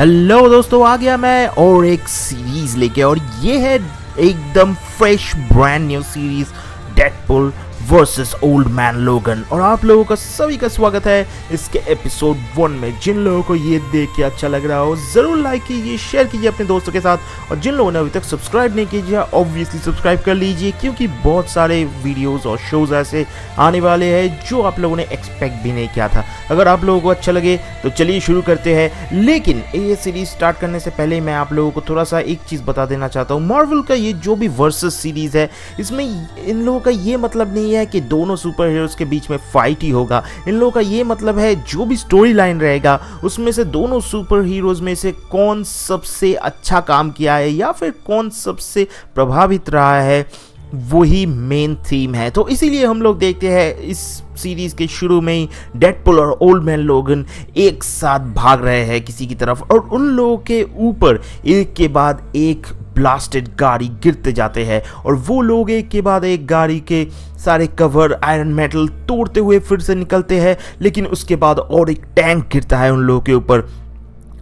Hello दोस्तों, आ गया मैं और एक सीरीज लेके। और ये है एकदम fresh brand new series Deadpool versus old man लोगन। और आप लोगों का सभी का स्वागत है इसके एपिसोड 1 में। जिन लोगों को ये देख के अच्छा लग रहा हो जरूर लाइक कीजिए, शेयर कीजिए अपने दोस्तों के साथ। और जिन लोगों ने अभी तक सब्सक्राइब नहीं कीजिए ऑब्वियसली सब्सक्राइब कर लीजिए, क्योंकि बहुत सारे वीडियोस और शोज ऐसे आने वाले हैं जो आप लोगों ने एक्सपेक्ट भी नहीं किया था। अगर आप लोगों को अच्छा लगे तो चलिए शुरू करते हैं। लेकिन ये सीरीज स्टार्ट करने से पहले मैं आप लोगों को थोड़ा सा एक चीज़ बता देना चाहता हूँ। मार्वल का ये जो भी वर्सेस सीरीज है, इसमें इन लोगों का ये मतलब नहीं है कि दोनों सुपर हीरोज के बीच में फाइट ही होगा। इन लोगों का ये मतलब है जो भी स्टोरी लाइन रहेगा उसमें से दोनों सुपर हीरोज में से कौन सबसे अच्छा काम किया है या फिर कौन सबसे प्रभावित रहा है, वही मेन थीम है। तो इसीलिए हम लोग देखते हैं इस सीरीज के शुरू में ही डेडपुल और ओल्ड मैन लोगन एक साथ भाग रहे हैं किसी की तरफ, और उन लोगों के ऊपर एक के बाद एक ब्लास्टेड गाड़ी गिरते जाते हैं। और वो लोग एक के बाद एक गाड़ी के सारे कवर आयरन मेटल तोड़ते हुए फिर से निकलते हैं। लेकिन उसके बाद और एक टैंक गिरता है उन लोगों के ऊपर,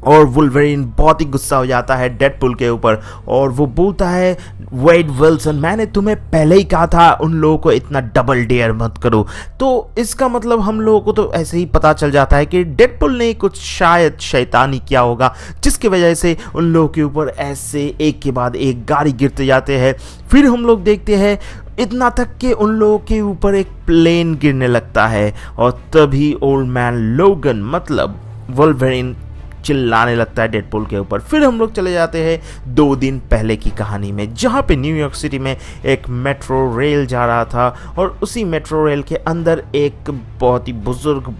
और वुल्वरीन बहुत ही गुस्सा हो जाता है डेडपुल के ऊपर और वो बोलता है, वेड विल्सन, मैंने तुम्हें पहले ही कहा था उन लोगों को इतना डबल डेयर मत करो। तो इसका मतलब हम लोगों को तो ऐसे ही पता चल जाता है कि डेडपुल ने कुछ शायद शैतानी किया होगा, जिसकी वजह से उन लोगों के ऊपर ऐसे एक के बाद एक गाड़ी गिरते जाते हैं। फिर हम लोग देखते हैं इतना तक कि उन लोगों के ऊपर एक प्लेन गिरने लगता है, और तभी ओल्ड मैन लोगन मतलब वुल्वरीन चिल्लाने लगता है डेडपुल के ऊपर। फिर हम लोग चले जाते हैं 2 दिन पहले की कहानी में, जहाँ पे न्यूयॉर्क सिटी में एक मेट्रो रेल जा रहा था, और उसी मेट्रो रेल के अंदर एक बहुत ही बुजुर्ग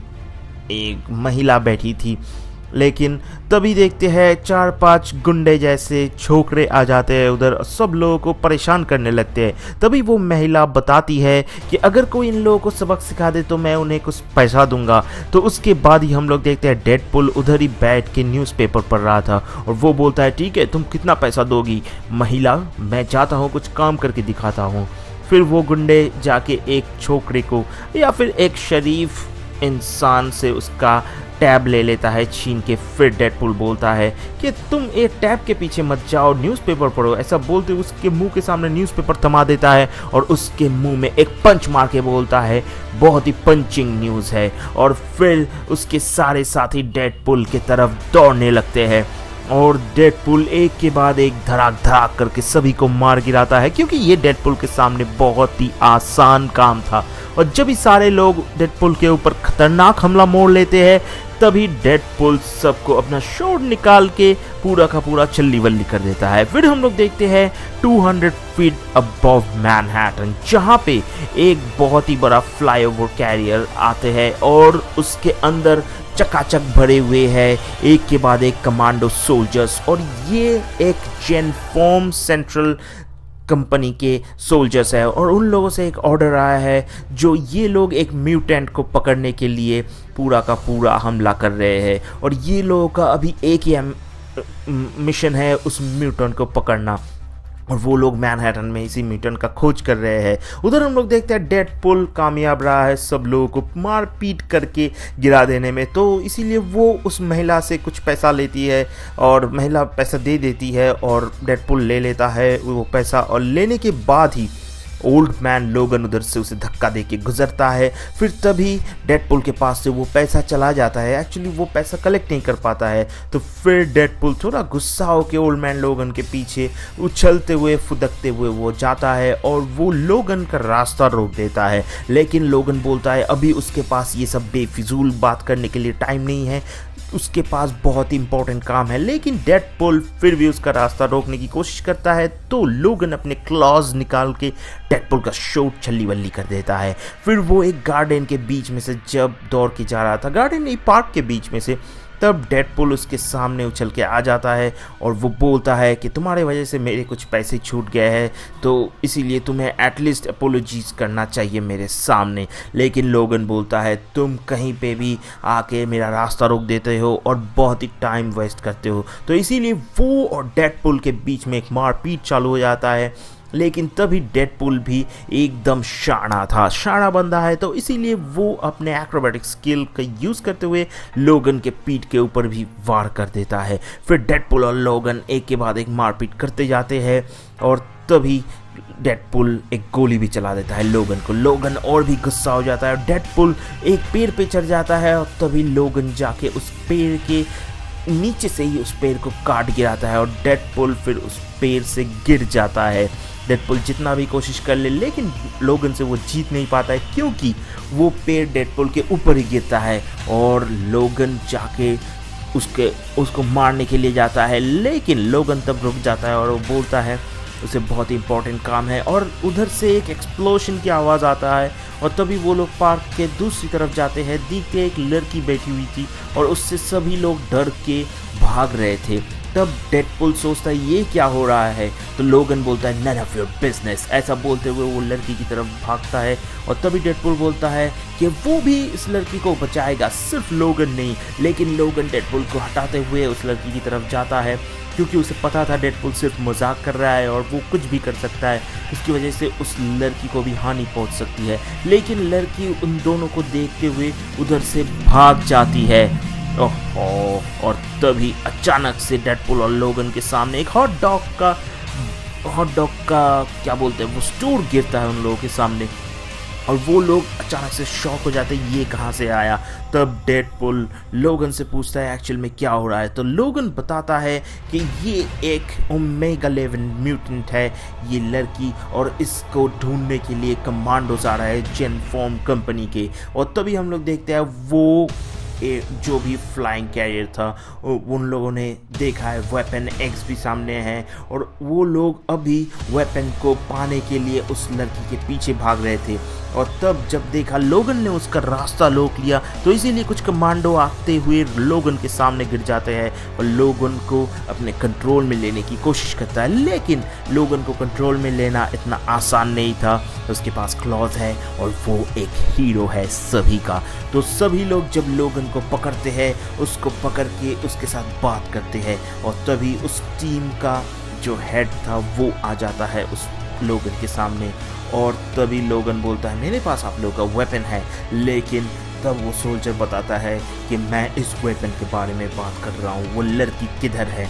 एक महिला बैठी थी। लेकिन तभी देखते हैं 4-5 गुंडे जैसे छोकरे आ जाते हैं उधर, सब लोगों को परेशान करने लगते हैं। तभी वो महिला बताती है कि अगर कोई इन लोगों को सबक सिखा दे तो मैं उन्हें कुछ पैसा दूंगा। तो उसके बाद ही हम लोग देखते हैं डेडपुल उधर ही बैठ के न्यूज़पेपर पढ़ रहा था, और वो बोलता है, ठीक है तुम कितना पैसा दोगी महिला, मैं चाहता हूँ कुछ काम करके दिखाता हूँ। फिर वो गुंडे जाके एक छोकरे को या फिर एक शरीफ इंसान से उसका टैब ले लेता है छीन के। फिर डेडपुल बोलता है कि तुम एक टैब के पीछे मत जाओ, न्यूज़पेपर पढ़ो। ऐसा बोलते उसके मुंह के सामने न्यूज़पेपर थमा देता है और उसके मुंह में एक पंच मार के बोलता है, बहुत ही पंचिंग न्यूज़ है। और फिर उसके सारे साथी डेडपुल की तरफ दौड़ने लगते हैं, और डेडपुल एक के बाद एक धड़ाक धड़ाक करके सभी को मार गिराता है, क्योंकि ये डेडपुल के सामने बहुत ही आसान काम था। और जब ही सारे लोग डेडपुल के ऊपर खतरनाक हमला मोड़ लेते हैं, तभी डेडपुल सबको अपना शॉर्ट निकाल के पूरा का पूरा चल्ली वल्ली कर देता है। फिर हम लोग देखते हैं 200 फीट अबव मैनहट्टन, जहाँ पे एक बहुत ही बड़ा फ्लाईओवर कैरियर आते हैं, और उसके अंदर चकाचक भरे हुए हैं एक के बाद एक कमांडो सोल्जर्स। और ये एक जेनफॉर्म सेंट्रल कंपनी के सोल्जर्स है, और उन लोगों से एक ऑर्डर आया है जो ये लोग एक म्यूटेंट को पकड़ने के लिए पूरा का पूरा हमला कर रहे हैं। और ये लोगों का अभी एक ही मिशन है, उस म्यूटेंट को पकड़ना, और वो लोग मैनहट्टन में इसी म्यूटेंट का खोज कर रहे हैं। उधर हम लोग देखते हैं डेडपुल कामयाब रहा है सब लोगों को मार पीट करके गिरा देने में, तो इसीलिए वो उस महिला से कुछ पैसा लेती है, और महिला पैसा दे देती है, और डेडपुल ले लेता है वो पैसा। और लेने के बाद ही ओल्ड मैन लोगन उधर से उसे धक्का देके गुजरता है। फिर तभी डेडपुल के पास से वो पैसा चला जाता है, एक्चुअली वो पैसा कलेक्ट नहीं कर पाता है। तो फिर डेडपुल थोड़ा गुस्सा होकर ओल्ड मैन लोगन के पीछे उछलते हुए फुदकते हुए वो जाता है, और वो लोगन का रास्ता रोक देता है। लेकिन लोगन बोलता है अभी उसके पास ये सब बेफिजूल बात करने के लिए टाइम नहीं है, उसके पास बहुत ही इंपॉर्टेंट काम है। लेकिन डेडपुल फिर भी उसका रास्ता रोकने की कोशिश करता है, तो लोगन अपने क्लॉज निकाल के डेडपुल का शॉट छल्ली वल्ली कर देता है। फिर वो एक गार्डन के बीच में से जब दौड़ के जा रहा था, गार्डन नहीं पार्क के बीच में से, तब डेडपुल उसके सामने उछल के आ जाता है, और वो बोलता है कि तुम्हारे वजह से मेरे कुछ पैसे छूट गए हैं, तो इसीलिए तुम्हें एटलीस्ट अपोलॉजीज करना चाहिए मेरे सामने। लेकिन लोगन बोलता है तुम कहीं पे भी आके मेरा रास्ता रोक देते हो और बहुत ही टाइम वेस्ट करते हो। तो इसीलिए वो और डेडपुल के बीच में एक मारपीट चालू हो जाता है, लेकिन तभी डेडपुल भी एकदम शाना था, शाना बंदा है, तो इसीलिए वो अपने एक्रोबैटिक स्किल का यूज़ करते हुए लोगन के पीठ के ऊपर भी वार कर देता है। फिर डेडपुल और लोगन एक के बाद एक मारपीट करते जाते हैं और तभी डेडपुल एक गोली भी चला देता है लोगन को। लोगन और भी गुस्सा हो जाता है, डेडपुल एक पेड़ पे चढ़ जाता है और तभी लोगन जाके उस पेड़ के नीचे से ही उस पेड़ को काट गिराता है और डेडपुल फिर उस पेड़ से गिर जाता है। डेडपुल जितना भी कोशिश कर ले लेकिन लोगन से वो जीत नहीं पाता है, क्योंकि वो पेड़ डेडपुल के ऊपर ही गिरता है और लोगन जाके उसको मारने के लिए जाता है, लेकिन लोगन तब रुक जाता है और वो बोलता है उसे बहुत ही इंपॉर्टेंट काम है। और उधर से एक एक्सप्लोजन की आवाज़ आता है और तभी वो लोग पार्क के दूसरी तरफ जाते हैं। देखते एक लड़की बैठी हुई थी और उससे सभी लोग डर के भाग रहे थे। तब डेडपुल सोचता है ये क्या हो रहा है, तो लोगन बोलता है नन ऑफ योर बिजनेस। ऐसा बोलते हुए वो लड़की की तरफ भागता है और तभी डेडपुल बोलता है कि वो भी इस लड़की को बचाएगा, सिर्फ लोगन नहीं। लेकिन लोगन डेडपुल को हटाते हुए उस लड़की की तरफ जाता है, क्योंकि उसे पता था डेडपुल सिर्फ मजाक कर रहा है और वो कुछ भी कर सकता है, इसकी वजह से उस लड़की को भी हानि पहुंच सकती है। लेकिन लड़की उन दोनों को देखते हुए उधर से भाग जाती है। और तभी अचानक से डेडपुल और लोगन के सामने एक हॉट डॉग का क्या बोलते हैं वो स्टोर गिरता है उन लोगों के सामने और वो लोग अचानक से शॉक हो जाते हैं ये कहाँ से आया। तब डेडपुल लोगन से पूछता है एक्चुअल में क्या हो रहा है, तो लोगन बताता है कि ये एक ओमेगा 11 म्यूटेंट है ये लड़की, और इसको ढूंढने के लिए कमांडोज आ रहा है जेनफॉर्म कंपनी के। और तभी हम लोग देखते हैं वो जो भी फ्लाइंग कैरियर था उन लोगों ने देखा है वेपन एक्स भी सामने है और वो लोग अभी वेपन को पाने के लिए उस लड़की के पीछे भाग रहे थे। और तब जब देखा लोगन ने उसका रास्ता रोक लिया, तो इसीलिए कुछ कमांडो आते हुए लोगन के सामने गिर जाते हैं और लोगन को अपने कंट्रोल में लेने की कोशिश करता है। लेकिन लोगन को कंट्रोल में लेना इतना आसान नहीं था, उसके पास क्लॉज है और वो एक हीरो है सभी का। तो सभी लोग जब लोगन को पकड़ते हैं उसको पकड़ के उसके साथ बात करते हैं और तभी उस टीम का जो हेड था वो आ जाता है उस लोगन के सामने। और तभी लोगन बोलता है मेरे पास आप लोगों का वेपन है, लेकिन तब वो सोल्जर बताता है कि मैं इस वेपन के बारे में बात कर रहा हूँ, वो लड़की किधर है।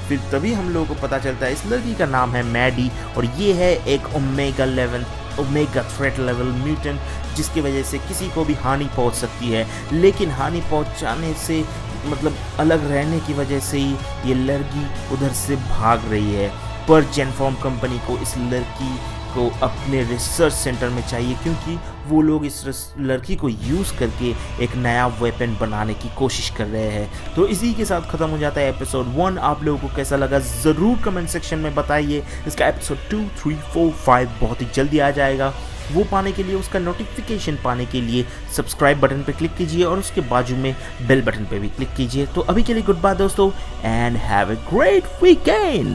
फिर तभी हम लोगों को पता चलता है इस लड़की का नाम है मैडी और ये है एक ओमेगा थ्रेट लेवल म्यूटेंट, जिसकी वजह से किसी को भी हानि पहुंच सकती है। लेकिन हानि पहुंचाने से मतलब अलग रहने की वजह से ही ये लड़की उधर से भाग रही है। पर जेनफॉर्म कंपनी को इस लड़की को अपने रिसर्च सेंटर में चाहिए, क्योंकि वो लोग इस लड़की को यूज़ करके एक नया वेपन बनाने की कोशिश कर रहे हैं। तो इसी के साथ ख़त्म हो जाता है एपिसोड 1। आप लोगों को कैसा लगा ज़रूर कमेंट सेक्शन में बताइए। इसका एपिसोड 2, 3, 4, 5 बहुत ही जल्दी आ जाएगा। वो पाने के लिए, उसका नोटिफिकेशन पाने के लिए सब्सक्राइब बटन पर क्लिक कीजिए और उसके बाजू में बेल बटन पर भी क्लिक कीजिए। तो अभी के लिए गुड बाय दोस्तों and have a great weekend.